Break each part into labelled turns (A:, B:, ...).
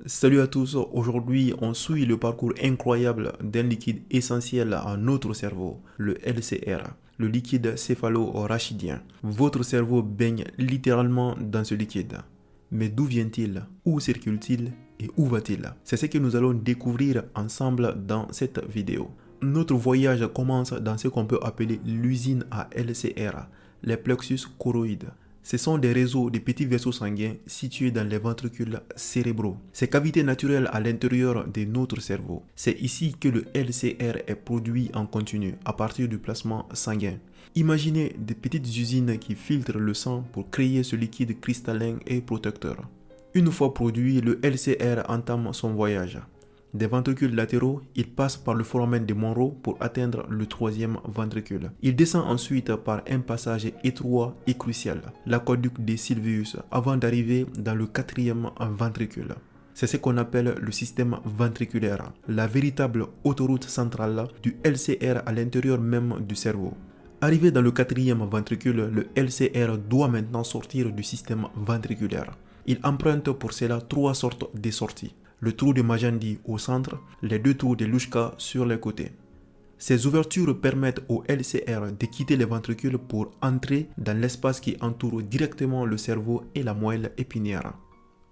A: Salut à tous, aujourd'hui on suit le parcours incroyable d'un liquide essentiel à notre cerveau, le LCR, le liquide céphalo-rachidien. Votre cerveau baigne littéralement dans ce liquide. Mais d'où vient-il? Où circule-t-il? Et où va-t-il? C'est ce que nous allons découvrir ensemble dans cette vidéo. Notre voyage commence dans ce qu'on peut appeler l'usine à LCR, les plexus choroïdes. Ce sont des réseaux de petits vaisseaux sanguins situés dans les ventricules cérébraux. Ces cavités naturelles à l'intérieur de notre cerveau. C'est ici que le LCR est produit en continu à partir du plasma sanguin. Imaginez des petites usines qui filtrent le sang pour créer ce liquide cristallin et protecteur. Une fois produit, le LCR entame son voyage. Des ventricules latéraux, il passe par le foramen de Monro pour atteindre le troisième ventricule. Il descend ensuite par un passage étroit et crucial, l'aqueduc de Sylvius, avant d'arriver dans le quatrième ventricule. C'est ce qu'on appelle le système ventriculaire, la véritable autoroute centrale du LCR à l'intérieur même du cerveau. Arrivé dans le quatrième ventricule, le LCR doit maintenant sortir du système ventriculaire. Il emprunte pour cela trois sortes de sorties. Le trou de Majandi au centre, les deux trous de Luschka sur les côtés. Ces ouvertures permettent au LCR de quitter les ventricules pour entrer dans l'espace qui entoure directement le cerveau et la moelle épinière.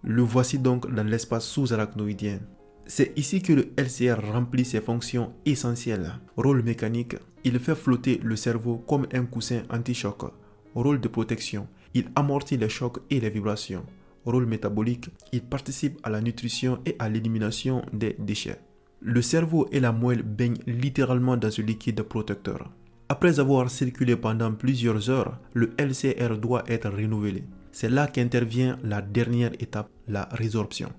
A: Le voici donc dans l'espace sous-arachnoïdien. C'est ici que le LCR remplit ses fonctions essentielles. Rôle mécanique, il fait flotter le cerveau comme un coussin anti-choc. Rôle de protection, il amortit les chocs et les vibrations. Rôle métabolique, il participe à la nutrition et à l'élimination des déchets. Le cerveau et la moelle baignent littéralement dans ce liquide protecteur. Après avoir circulé pendant plusieurs heures, le LCR doit être renouvelé. C'est là qu'intervient la dernière étape, la résorption.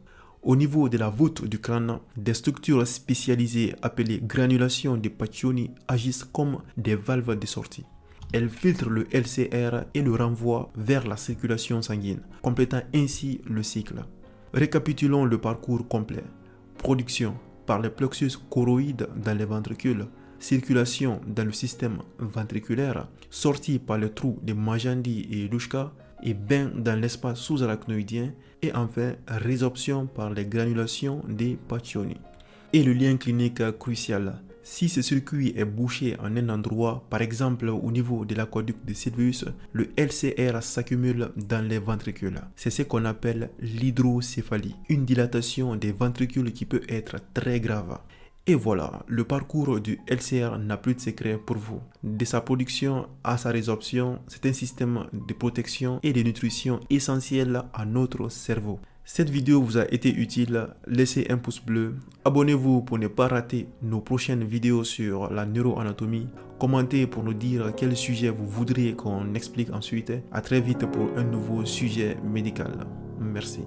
A: Au niveau de la voûte du crâne, des structures spécialisées appelées granulations de Pacchioni agissent comme des valves de sortie. Elle filtre le LCR et le renvoie vers la circulation sanguine, complétant ainsi le cycle. Récapitulons le parcours complet. Production par les plexus choroïdes dans les ventricules, circulation dans le système ventriculaire, sortie par les trous de Majandi et Luschka et bain dans l'espace sous-arachnoïdien et enfin résorption par les granulations des Pacchioni. Et le lien clinique crucial. Si ce circuit est bouché en un endroit, par exemple au niveau de l'aqueduc de Sylvius, le LCR s'accumule dans les ventricules. C'est ce qu'on appelle l'hydrocéphalie, une dilatation des ventricules qui peut être très grave. Et voilà, le parcours du LCR n'a plus de secret pour vous. De sa production à sa résorption, c'est un système de protection et de nutrition essentiel à notre cerveau. Cette vidéo vous a été utile, laissez un pouce bleu, abonnez-vous pour ne pas rater nos prochaines vidéos sur la neuroanatomie, commentez pour nous dire quel sujet vous voudriez qu'on explique ensuite. À très vite pour un nouveau sujet médical. Merci.